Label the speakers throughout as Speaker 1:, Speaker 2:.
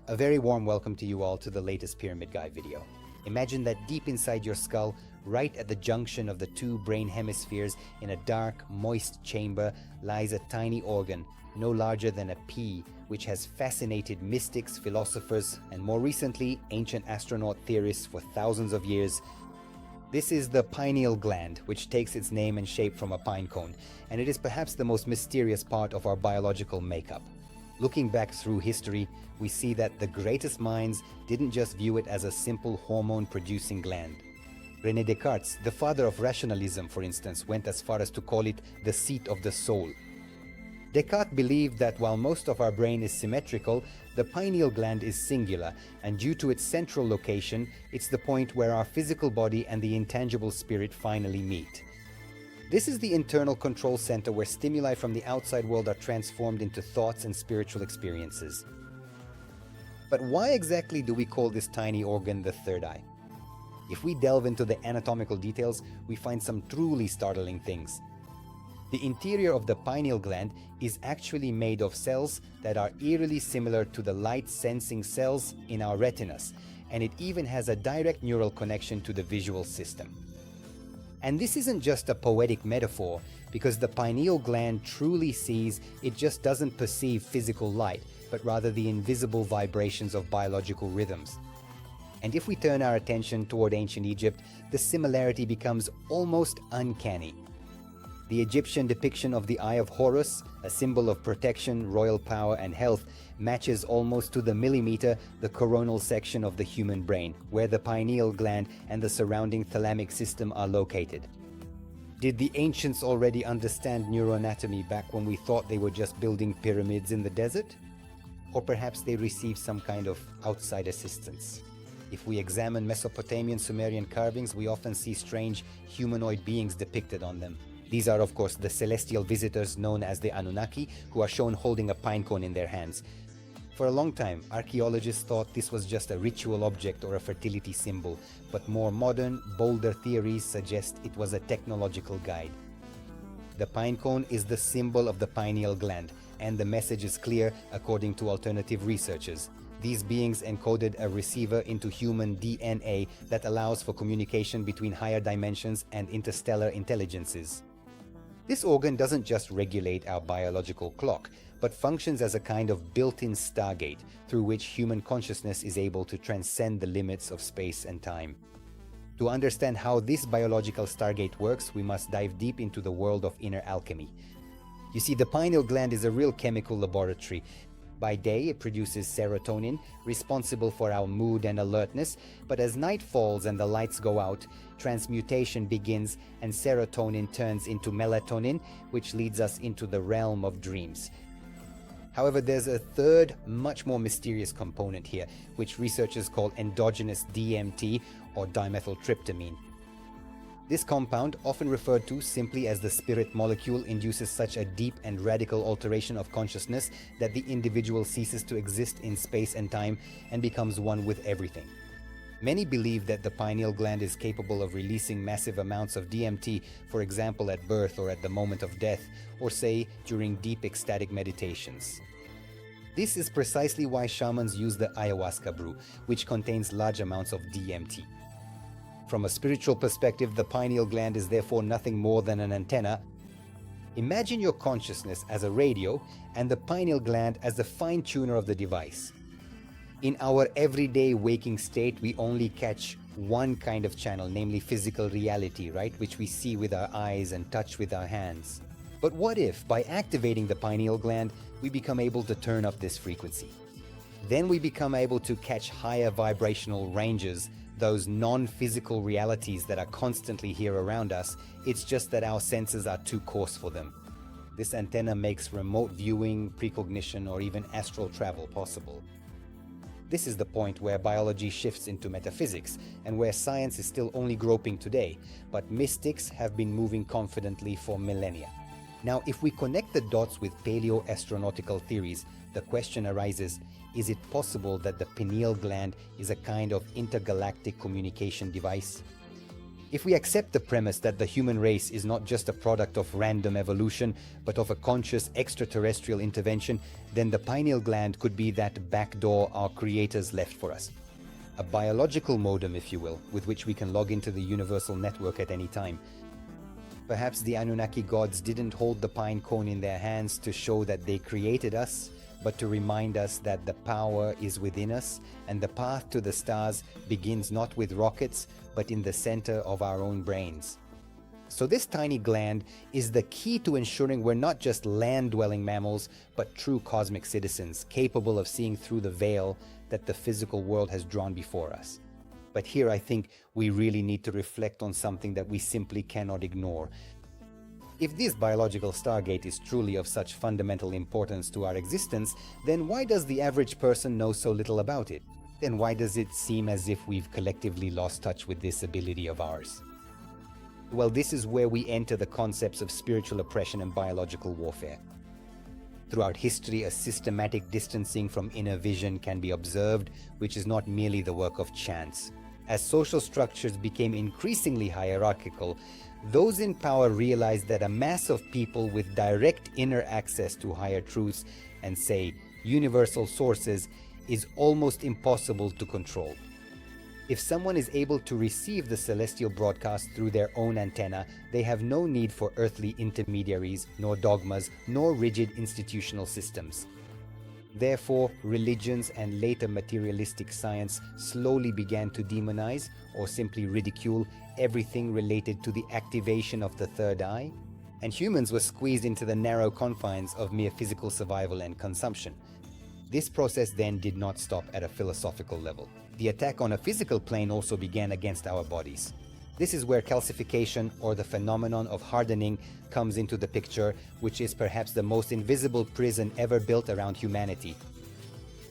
Speaker 1: A very warm welcome to you all to the latest Pyramid Guy video. Imagine that deep inside your skull, right at the junction of the two brain hemispheres in a dark, moist chamber, lies a tiny organ, no larger than a pea, which has fascinated mystics, philosophers, and more recently, ancient astronaut theorists for thousands of years. This is the pineal gland, which takes its name and shape from a pine cone, and it is perhaps the most mysterious part of our biological makeup. Looking back through history, we see that the greatest minds didn't just view it as a simple hormone-producing gland. René Descartes, the father of rationalism, for instance, went as far as to call it the seat of the soul. Descartes believed that while most of our brain is symmetrical, the pineal gland is singular, and due to its central location, it's the point where our physical body and the intangible spirit finally meet. This is the internal control center where stimuli from the outside world are transformed into thoughts and spiritual experiences. But why exactly do we call this tiny organ the third eye? If we delve into the anatomical details, we find some truly startling things. The interior of the pineal gland is actually made of cells that are eerily similar to the light-sensing cells in our retinas, and it even has a direct neural connection to the visual system. And this isn't just a poetic metaphor, because the pineal gland truly sees, it just doesn't perceive physical light, but rather the invisible vibrations of biological rhythms. And if we turn our attention toward ancient Egypt, the similarity becomes almost uncanny. The Egyptian depiction of the Eye of Horus, a symbol of protection, royal power, and health, matches almost to the millimeter the coronal section of the human brain, where the pineal gland and the surrounding thalamic system are located. Did the ancients already understand neuroanatomy back when we thought they were just building pyramids in the desert? Or perhaps they received some kind of outside assistance? If we examine Mesopotamian Sumerian carvings, we often see strange humanoid beings depicted on them. These are, of course, the celestial visitors known as the Anunnaki, who are shown holding a pine cone in their hands. For a long time, archaeologists thought this was just a ritual object or a fertility symbol, but more modern, bolder theories suggest it was a technological guide. The pine cone is the symbol of the pineal gland, and the message is clear according to alternative researchers. These beings encoded a receiver into human DNA that allows for communication between higher dimensions and interstellar intelligences. This organ doesn't just regulate our biological clock, but functions as a kind of built-in stargate through which human consciousness is able to transcend the limits of space and time. To understand how this biological stargate works, we must dive deep into the world of inner alchemy. You see, the pineal gland is a real chemical laboratory. By day, it produces serotonin, responsible for our mood and alertness, but as night falls and the lights go out, transmutation begins and serotonin turns into melatonin, which leads us into the realm of dreams. However, there's a third, much more mysterious component here, which researchers call endogenous DMT or dimethyltryptamine. This compound, often referred to simply as the spirit molecule, induces such a deep and radical alteration of consciousness that the individual ceases to exist in space and time and becomes one with everything. Many believe that the pineal gland is capable of releasing massive amounts of DMT, for example at birth or at the moment of death, or say during deep ecstatic meditations. This is precisely why shamans use the ayahuasca brew, which contains large amounts of DMT. From a spiritual perspective, the pineal gland is therefore nothing more than an antenna. Imagine your consciousness as a radio and the pineal gland as the fine-tuner of the device. In our everyday waking state, we only catch one kind of channel, namely physical reality, right? Which we see with our eyes and touch with our hands. But what if, by activating the pineal gland, we become able to turn up this frequency? Then we become able to catch higher vibrational ranges, those non-physical realities that are constantly here around us. It's just that our senses are too coarse for them. This antenna makes remote viewing, precognition, or even astral travel possible. This is the point where biology shifts into metaphysics, and where science is still only groping today, but mystics have been moving confidently for millennia. Now, if we connect the dots with paleo-astronautical theories, the question arises, is it possible that the pineal gland is a kind of intergalactic communication device? If we accept the premise that the human race is not just a product of random evolution, but of a conscious extraterrestrial intervention, then the pineal gland could be that back door our creators left for us. A biological modem, if you will, with which we can log into the universal network at any time. Perhaps the Anunnaki gods didn't hold the pine cone in their hands to show that they created us, but to remind us that the power is within us, and the path to the stars begins not with rockets, but in the center of our own brains. So this tiny gland is the key to ensuring we're not just land-dwelling mammals, but true cosmic citizens, capable of seeing through the veil that the physical world has drawn before us. But here I think we really need to reflect on something that we simply cannot ignore. If this biological stargate is truly of such fundamental importance to our existence, then why does the average person know so little about it? Then why does it seem as if we've collectively lost touch with this ability of ours? Well, this is where we enter the concepts of spiritual oppression and biological warfare. Throughout history, a systematic distancing from inner vision can be observed, which is not merely the work of chance. As social structures became increasingly hierarchical, those in power realized that a mass of people with direct inner access to higher truths and, say, universal sources is almost impossible to control. If someone is able to receive the celestial broadcast through their own antenna, they have no need for earthly intermediaries, nor dogmas, nor rigid institutional systems. Therefore, religions and later materialistic science slowly began to demonize or simply ridicule everything related to the activation of the third eye, and humans were squeezed into the narrow confines of mere physical survival and consumption. This process then did not stop at a philosophical level. The attack on a physical plane also began against our bodies. This is where calcification, or the phenomenon of hardening, comes into the picture, which is perhaps the most invisible prison ever built around humanity.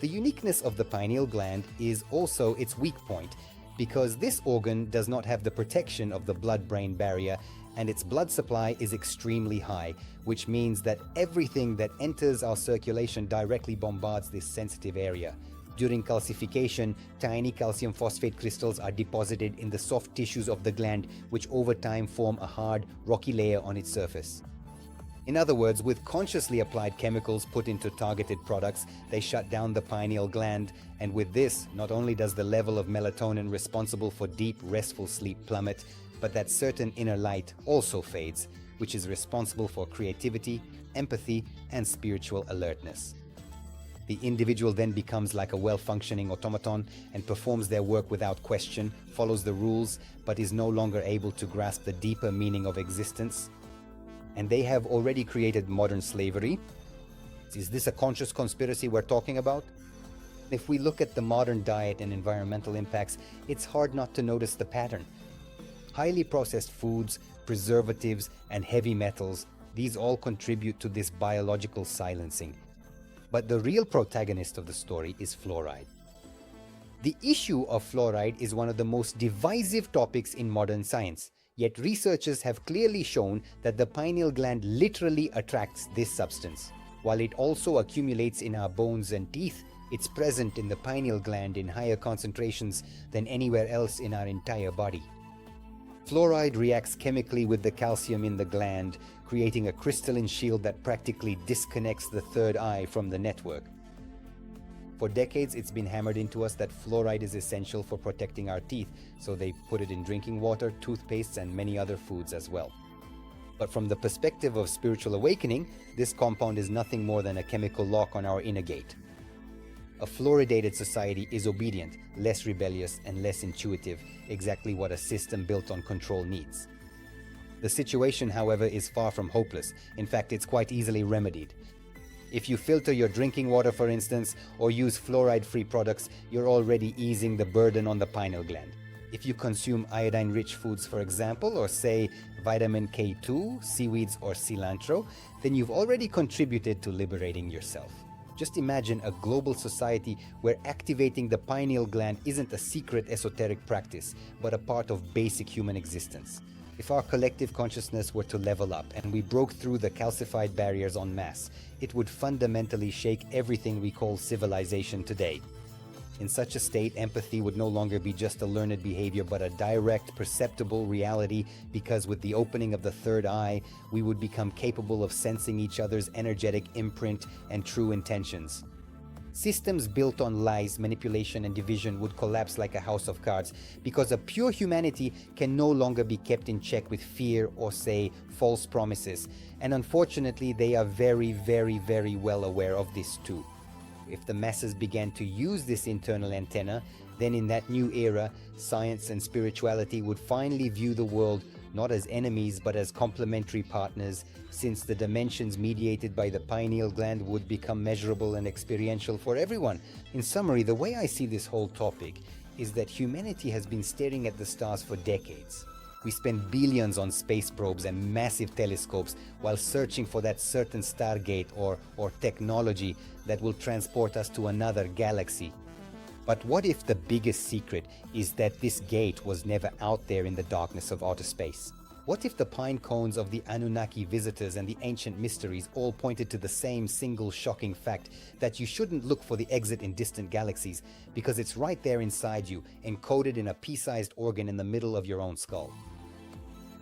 Speaker 1: The uniqueness of the pineal gland is also its weak point, because this organ does not have the protection of the blood-brain barrier, and its blood supply is extremely high, which means that everything that enters our circulation directly bombards this sensitive area. During calcification, tiny calcium phosphate crystals are deposited in the soft tissues of the gland, which over time form a hard, rocky layer on its surface. In other words, with consciously applied chemicals put into targeted products, they shut down the pineal gland, and with this, not only does the level of melatonin responsible for deep, restful sleep plummet, but that certain inner light also fades, which is responsible for creativity, empathy, and spiritual alertness. The individual then becomes like a well-functioning automaton and performs their work without question, follows the rules, but is no longer able to grasp the deeper meaning of existence. And they have already created modern slavery. Is this a conscious conspiracy we're talking about? If we look at the modern diet and environmental impacts, it's hard not to notice the pattern. Highly processed foods, preservatives, and heavy metals, these all contribute to this biological silencing. But the real protagonist of the story is fluoride. The issue of fluoride is one of the most divisive topics in modern science, yet researchers have clearly shown that the pineal gland literally attracts this substance. While it also accumulates in our bones and teeth, it's present in the pineal gland in higher concentrations than anywhere else in our entire body. Fluoride reacts chemically with the calcium in the gland, creating a crystalline shield that practically disconnects the third eye from the network. For decades, it's been hammered into us that fluoride is essential for protecting our teeth, so they put it in drinking water, toothpastes, and many other foods as well. But from the perspective of spiritual awakening, this compound is nothing more than a chemical lock on our inner gate. A fluoridated society is obedient, less rebellious, and less intuitive, exactly what a system built on control needs. The situation, however, is far from hopeless. In fact, it's quite easily remedied. If you filter your drinking water, for instance, or use fluoride-free products, you're already easing the burden on the pineal gland. If you consume iodine-rich foods, for example, or say vitamin K2, seaweeds, or cilantro, then you've already contributed to liberating yourself. Just imagine a global society where activating the pineal gland isn't a secret esoteric practice, but a part of basic human existence. If our collective consciousness were to level up and we broke through the calcified barriers en masse, it would fundamentally shake everything we call civilization today. In such a state, empathy would no longer be just a learned behavior, but a direct, perceptible reality, because with the opening of the third eye, we would become capable of sensing each other's energetic imprint and true intentions. Systems built on lies, manipulation, and division would collapse like a house of cards, because a pure humanity can no longer be kept in check with fear or, say, false promises. And unfortunately, they are very, very, very well aware of this too. If the masses began to use this internal antenna, then in that new era, science and spirituality would finally view the world not as enemies but as complementary partners, since the dimensions mediated by the pineal gland would become measurable and experiential for everyone. In summary, the way I see this whole topic is that humanity has been staring at the stars for decades. We spend billions on space probes and massive telescopes while searching for that certain stargate or technology that will transport us to another galaxy. But what if the biggest secret is that this gate was never out there in the darkness of outer space? What if the pine cones of the Anunnaki visitors and the ancient mysteries all pointed to the same single shocking fact, that you shouldn't look for the exit in distant galaxies, because it's right there inside you, encoded in a pea-sized organ in the middle of your own skull?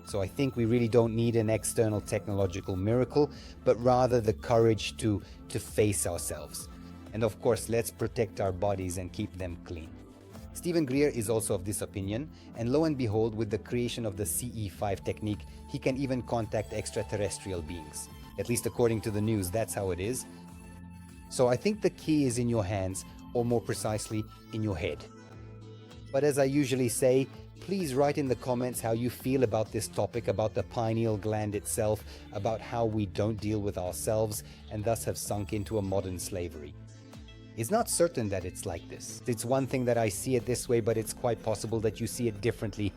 Speaker 1: So I think we really don't need an external technological miracle, but rather the courage to face ourselves. And of course, let's protect our bodies and keep them clean. Stephen Greer is also of this opinion, and lo and behold, with the creation of the CE5 technique, he can even contact extraterrestrial beings. At least according to the news, that's how it is. So I think the key is in your hands, or more precisely, in your head. But as I usually say, please write in the comments how you feel about this topic, about the pineal gland itself, about how we don't deal with ourselves and thus have sunk into a modern slavery. It's not certain that it's like this. It's one thing that I see it this way, but it's quite possible that you see it differently.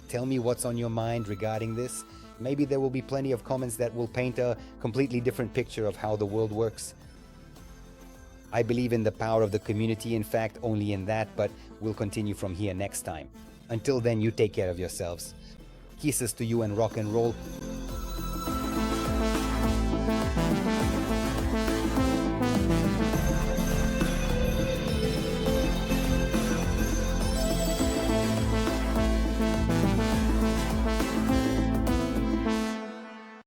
Speaker 1: Tell me what's on your mind regarding this. Maybe there will be plenty of comments that will paint a completely different picture of how the world works. I believe in the power of the community, in fact, only in that, but we'll continue from here next time. Until then, you take care of yourselves. Kisses to you and rock and roll.